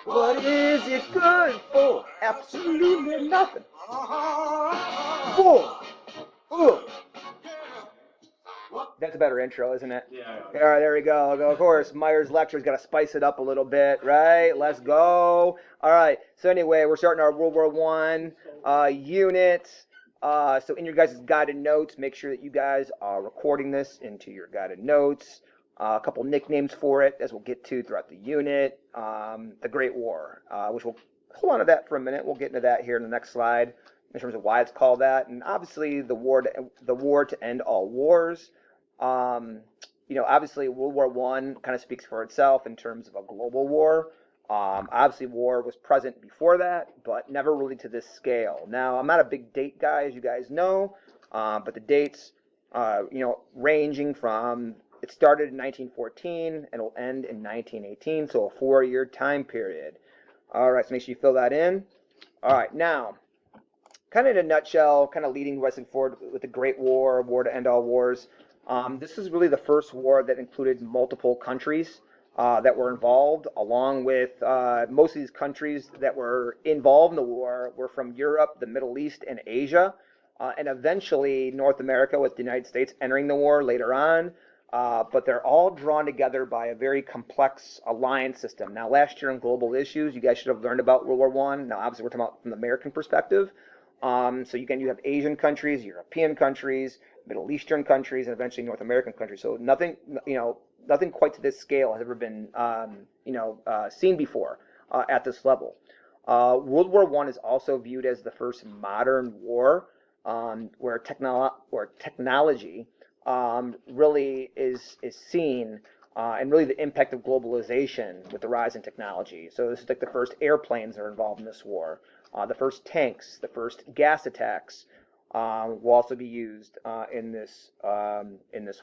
What is it good for? Absolutely nothing. Boom. Ooh. That's a better intro, isn't it? Yeah. All right, there we go. Of course, Myers' lecture's got to spice it up a little bit, right? Let's go. All right. So anyway, we're starting our World War One unit. So in your guys' guided notes, make sure that you guys are recording this into your guided notes. A couple nicknames for it, as we'll get to throughout the unit. The Great War, which we'll hold on to that for a minute. We'll get into that here in the next slide in terms of why it's called that, and obviously the war to end all wars. Um, obviously World War One kind of speaks for itself in terms of a global war. Obviously, war was present before that, but never really to this scale. Now, I'm not a big date guy, as you guys know, but the dates, ranging from it started in 1914 and will end in 1918, so a 4-year time period. All right, so make sure you fill that in. All right, now, kind of in a nutshell, kind of leading Western forward with the Great War, war to end all wars. This is really the first war that included multiple countries that were involved, along with most of these countries that were involved in the war were from Europe, the Middle East, and Asia, and eventually North America with the United States entering the war later on. But they're all drawn together by a very complex alliance system. Now, last year in Global Issues, you guys should have learned about World War One. Now, obviously, we're talking about from the American perspective. So you have Asian countries, European countries, Middle Eastern countries, and eventually North American countries. So nothing quite to this scale has ever been, seen before at this level. World War One is also viewed as the first modern war where technology really is seen, and really the impact of globalization with the rise in technology. So this is like the first airplanes that are involved in this war. The first tanks, the first gas attacks will also be used in this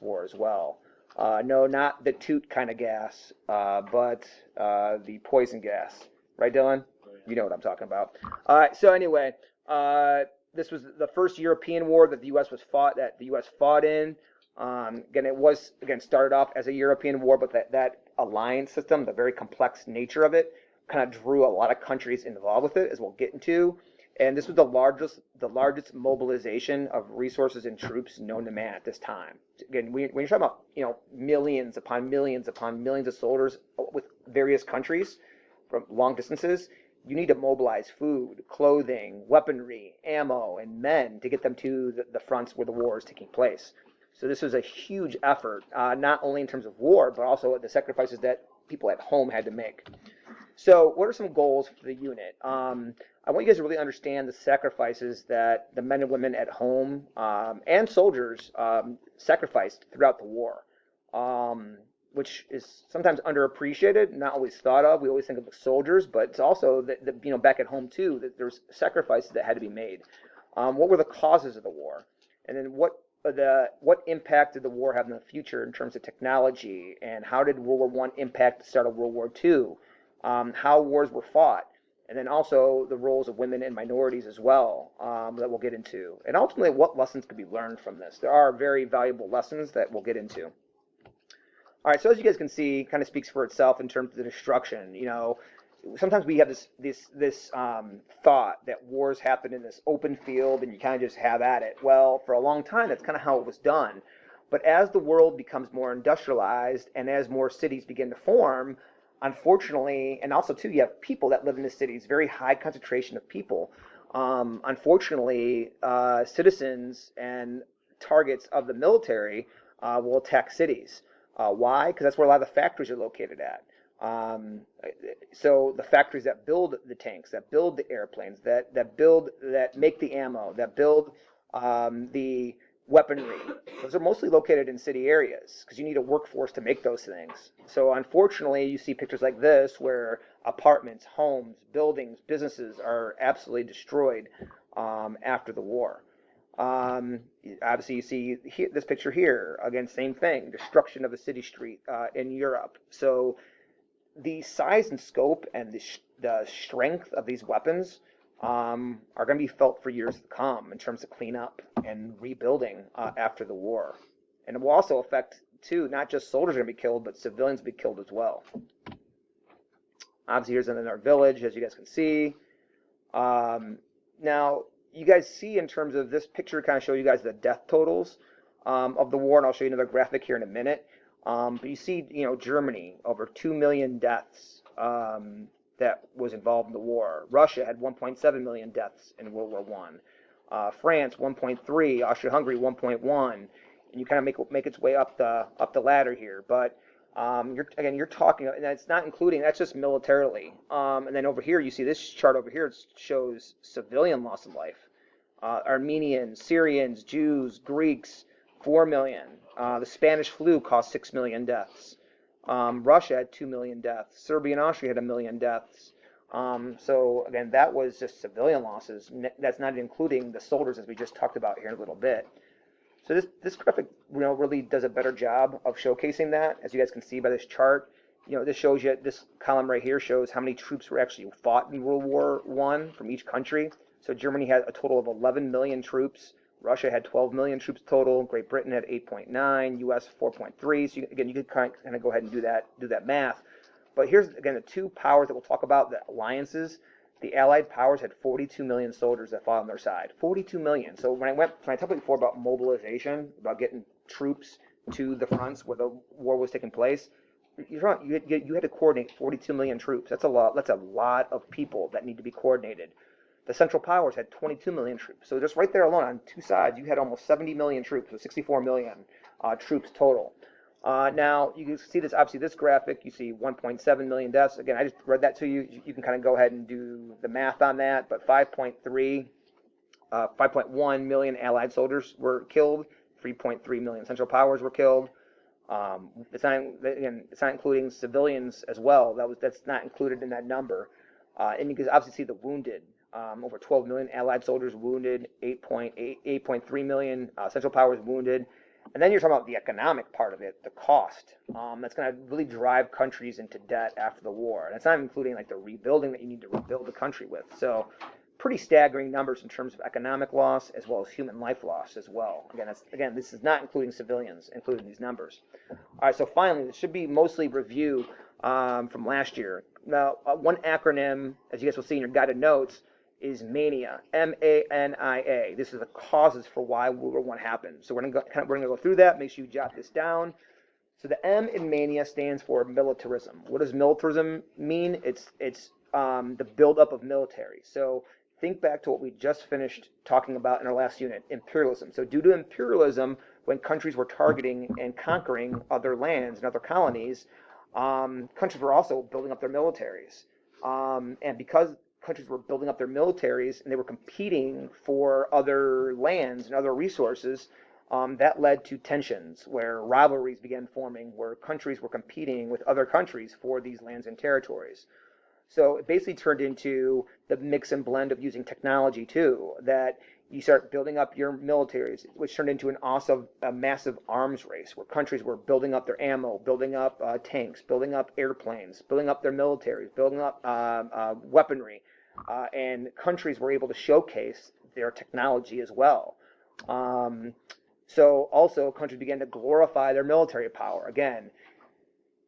war as well. No, not the toot kind of gas, but the poison gas. Right, Dylan? You know what I'm talking about. All right. So anyway, this was the first European war that the U.S. fought in. Again, it was started off as a European war, but that alliance system, the very complex nature of it, kind of drew a lot of countries involved with it, as we'll get into. And this was the largest mobilization of resources and troops known to man at this time. Again, when you're talking about millions upon millions upon millions of soldiers with various countries from long distances, you need to mobilize food, clothing, weaponry, ammo, and men to get them to the fronts where the war is taking place. So this was a huge effort, not only in terms of war, but also the sacrifices that people at home had to make. So what are some goals for the unit? I want you guys to really understand the sacrifices that the men and women at home and soldiers sacrificed throughout the war, which is sometimes underappreciated, not always thought of. We always think of the soldiers, but it's also that back at home too, that there's sacrifices that had to be made. What were the causes of the war? And then what impact did the war have in the future in terms of technology, and how did World War One impact the start of World War Two? How wars were fought, and then also the roles of women and minorities as well, that we'll get into, and ultimately what lessons could be learned from this. There are very valuable lessons that we'll get into. All right, so as you guys can see, kind of speaks for itself in terms of the destruction. Sometimes we have this thought that wars happen in this open field and you kind of just have at it. Well, for a long time, that's kind of how it was done. But as the world becomes more industrialized and as more cities begin to form, unfortunately, and also too, you have people that live in the cities, very high concentration of people. Unfortunately, citizens and targets of the military will attack cities. Why? Because that's where a lot of the factories are located at. Um, so the factories that build the tanks, that build the airplanes, that make the ammo, that build the weaponry, those are mostly located in city areas because you need a workforce to make those things. So unfortunately, you see pictures like this where apartments, homes, buildings, businesses are absolutely destroyed after the war. Obviously, you see this picture here. Again, same thing, destruction of a city street in Europe. So the size and scope and the strength of these weapons are going to be felt for years to come in terms of cleanup and rebuilding after the war. And it will also affect, too, not just soldiers are going to be killed, but civilians will be killed as well. Obviously, here's another village, as you guys can see. Now, you guys see in terms of this picture, kind of show you guys the death totals of the war, and I'll show you another graphic here in a minute. But you see, Germany, over 2 million deaths that was involved in the war. Russia had 1.7 million deaths in World War One. France 1.3, Austria-Hungary 1.1, and you kind of make its way up the ladder here. But you're talking, and it's not including, that's just militarily. And then over here, you see this chart over here shows civilian loss of life. Armenians, Syrians, Jews, Greeks, 4 million. The Spanish flu caused 6 million deaths. Russia had 2 million deaths. Serbia and Austria had 1 million deaths. So again, that was just civilian losses. That's not including the soldiers, as we just talked about here in a little bit. So this graphic, really does a better job of showcasing that. As you guys can see by this chart, this shows you, this column right here shows how many troops were actually fought in World War I from each country. So Germany had a total of 11 million troops. Russia had 12 million troops total. Great Britain had 8.9. U.S. 4.3. So you could kind of go ahead and do that math. But here's again the two powers that we'll talk about, the alliances. The Allied powers had 42 million soldiers that fought on their side. 42 million. So when I talked before about mobilization, about getting troops to the fronts where the war was taking place, you had to coordinate 42 million troops. That's a lot. That's a lot of people that need to be coordinated. The Central Powers had 22 million troops. So just right there alone on two sides, you had almost 70 million troops, so 64 million troops total. Now, you can see this, obviously, this graphic, you see 1.7 million deaths. Again, I just read that to you. You can kind of go ahead and do the math on that. But 5.1 million Allied soldiers were killed. 3.3 million Central Powers were killed. It's not including civilians as well. That's not included in that number. And you can obviously see the wounded. Over 12 million Allied soldiers wounded, 8.3 million Central Powers wounded. And then you're talking about the economic part of it, the cost. That's going to really drive countries into debt after the war. And it's not including like the rebuilding that you need to rebuild the country with. So pretty staggering numbers in terms of economic loss as well as human life loss as well. Again, this is not including civilians, including these numbers. All right, so finally, this should be mostly review from last year. Now, one acronym, as you guys will see in your guided notes, is MANIA, M-A-N-I-A. This is the causes for why World War I happened. So we're gonna go through that. Make sure you jot this down. So the M in MANIA stands for militarism. What does militarism mean? It's the buildup of military. So think back to what we just finished talking about in our last unit, imperialism. So due to imperialism, when countries were targeting and conquering other lands and other colonies, countries were also building up their militaries. And because countries were building up their militaries and they were competing for other lands and other resources, that led to tensions where rivalries began forming, where countries were competing with other countries for these lands and territories. So it basically turned into the mix and blend of using technology too, that you start building up your militaries, which turned into a massive arms race where countries were building up their ammo, building up tanks, building up airplanes, building up their militaries, building up weaponry, and countries were able to showcase their technology as well. So also countries began to glorify their military power. Again,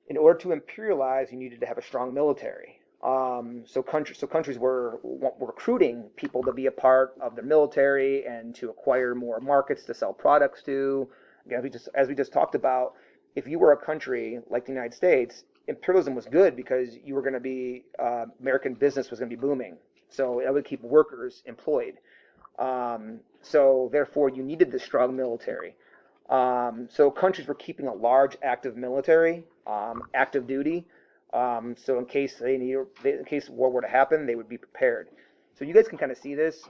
in order to imperialize, you needed to have a strong military. So countries were recruiting people to be a part of their military and to acquire more markets to sell products to. Again, as we just talked about, if you were a country like the United States, imperialism was good because you were going to be American business was going to be booming, so it would keep workers employed. So therefore, you needed this strong military. So countries were keeping a large active military, active duty. So in case in case war were to happen, they would be prepared. So you guys can kind of see this.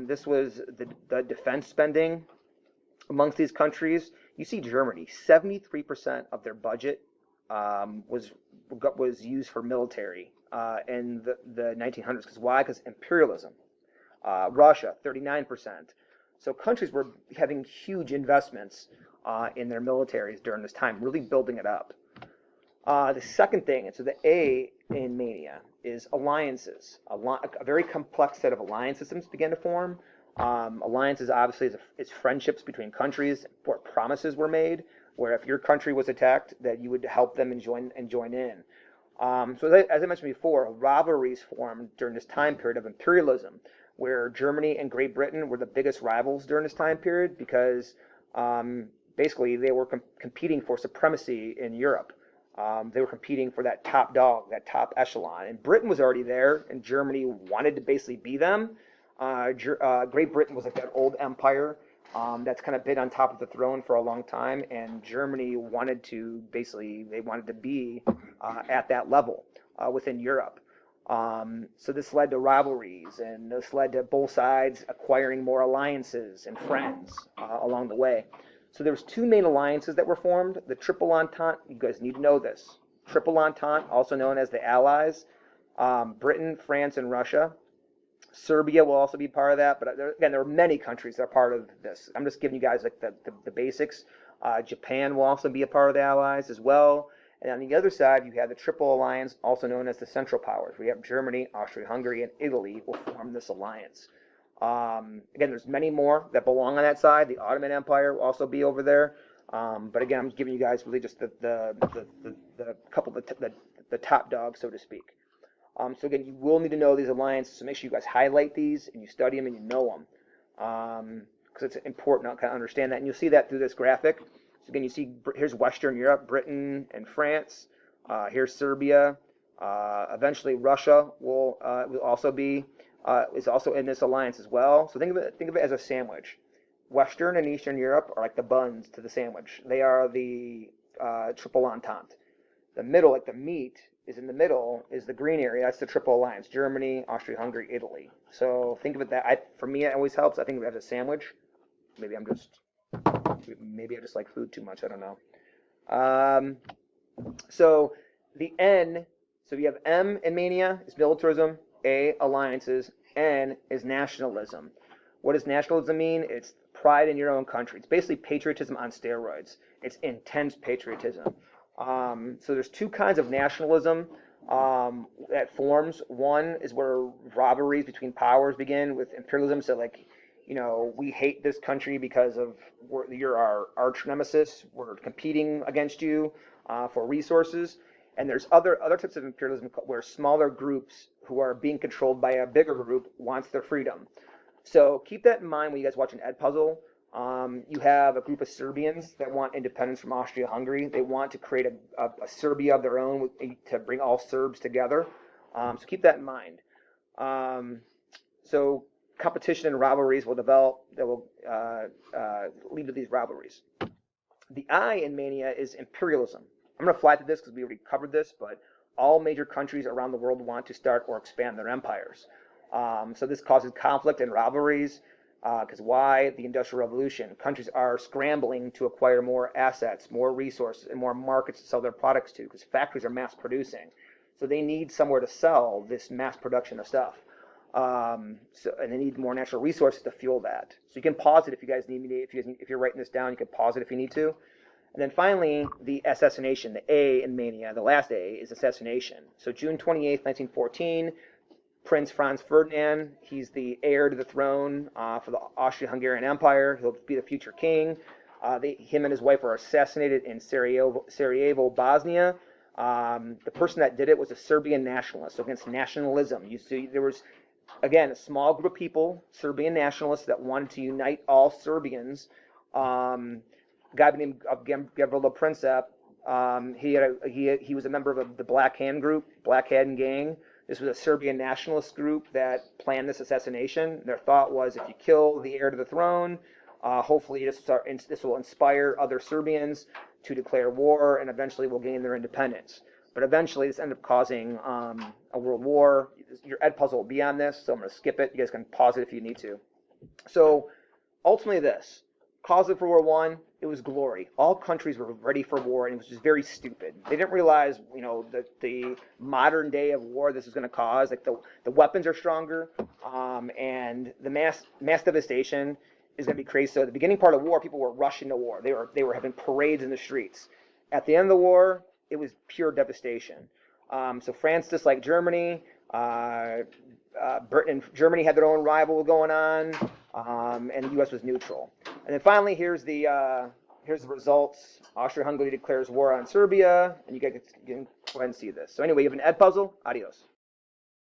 This was the defense spending amongst these countries. You see Germany, 73% of their budget was used for military in the 1900s. Because why? Because imperialism. Russia, 39%. So countries were having huge investments in their militaries during this time, really building it up. The second thing, and so the A in Mania, is alliances. A very complex set of alliance systems began to form. Alliances, obviously, is friendships between countries where promises were made, where if your country was attacked, that you would help them and join in. So as I mentioned before, rivalries formed during this time period of imperialism, where Germany and Great Britain were the biggest rivals during this time period because um, basically they were competing for supremacy in Europe. They were competing for that top dog, that top echelon. And Britain was already there, and Germany wanted to basically be them. Great Britain was like that old empire that's kind of been on top of the throne for a long time, and Germany wanted to basically they wanted to be at that level within Europe. So this led to rivalries, and this led to both sides acquiring more alliances and friends along the way. So there was two main alliances that were formed: the Triple Entente. You guys need to know this. Triple Entente, also known as the Allies, Britain, France, and Russia. Serbia will also be part of that, but there are many countries that are part of this. I'm just giving you guys like the basics. Japan will also be a part of the Allies as well. And on the other side, you have the Triple Alliance, also known as the Central Powers. We have Germany, Austria-Hungary, and Italy will form this alliance. Again, there's many more that belong on that side. The Ottoman Empire will also be over there. But again, I'm just giving you guys really just the couple of the top dogs, so to speak. So again, you will need to know these alliances, so make sure you guys highlight these and you study them and you know them, because it's important to kind of understand that. And you'll see that through this graphic. So again, you see here's Western Europe, Britain and France. Here's Serbia. Eventually, Russia will also be is also in this alliance as well. So think of it as a sandwich. Western and Eastern Europe are like the buns to the sandwich. They are the Triple Entente. The middle, like the meat, is in the middle is the green area. That's the Triple Alliance: Germany, Austria-Hungary, Italy. So think of it for me, it always helps. I think of it as a sandwich. Maybe I just like food too much. I don't know. So the N. So you have M in mania is militarism. A, alliances. N is nationalism. What does nationalism mean? It's pride in your own country. It's basically patriotism on steroids. It's intense patriotism. So there's two kinds of nationalism that forms. One is where rivalries between powers begin with imperialism. So like, we hate this country because you're our arch nemesis. We're competing against you for resources. And there's other types of imperialism where smaller groups who are being controlled by a bigger group wants their freedom. So keep that in mind when you guys watch an Ed puzzle. You have a group of Serbians that want independence from Austria-Hungary. They want to create a Serbia of their own to bring all Serbs together. So keep that in mind. So competition and rivalries will develop that will lead to these rivalries. The I in mania is imperialism. I'm going to fly through this because we already covered this, but all major countries around the world want to start or expand their empires. So this causes conflict and rivalries. Because why? The Industrial Revolution. Countries are scrambling to acquire more assets, more resources, and more markets to sell their products to, because factories are mass producing. So they need somewhere to sell this mass production of stuff. And they need more natural resources to fuel that. So you can pause it if you guys need me to, if you're writing this down, you can pause it if you need to. And then finally, the assassination, the A in mania, the last A is assassination. So June 28th, 1914, Prince Franz Ferdinand, he's the heir to the throne for the Austria-Hungarian Empire. He'll be the future king. Him and his wife were assassinated in Sarajevo, Bosnia. The person that did it was a Serbian nationalist, so against nationalism. You see, there was, again, a small group of people, Serbian nationalists, that wanted to unite all Serbians. A guy named Gavrilo Princip, he was a member of the Black Hand group, Black Hand gang. This was a Serbian nationalist group that planned this assassination. Their thought was, if you kill the heir to the throne, hopefully this will inspire other Serbians to declare war, and eventually will gain their independence. But eventually, this ended up causing a world war. Your Ed puzzle will be on this, so I'm going to skip it. You guys can pause it if you need to. So ultimately this. Cause for World War I, it was glory. All countries were ready for war, and it was just very stupid. They didn't realize, the modern day of war this is going to cause. Like the weapons are stronger, and the mass devastation is going to be crazy. So at the beginning part of war, people were rushing to war. They were having parades in the streets. At the end of the war, it was pure devastation. So France, just like Germany, Britain and Germany had their own rival going on, and the U.S. was neutral. And then finally, here's the here's the results. Austria-Hungary declares war on Serbia, and you guys can go ahead and see this. So anyway, you have an Ed puzzle. Adios.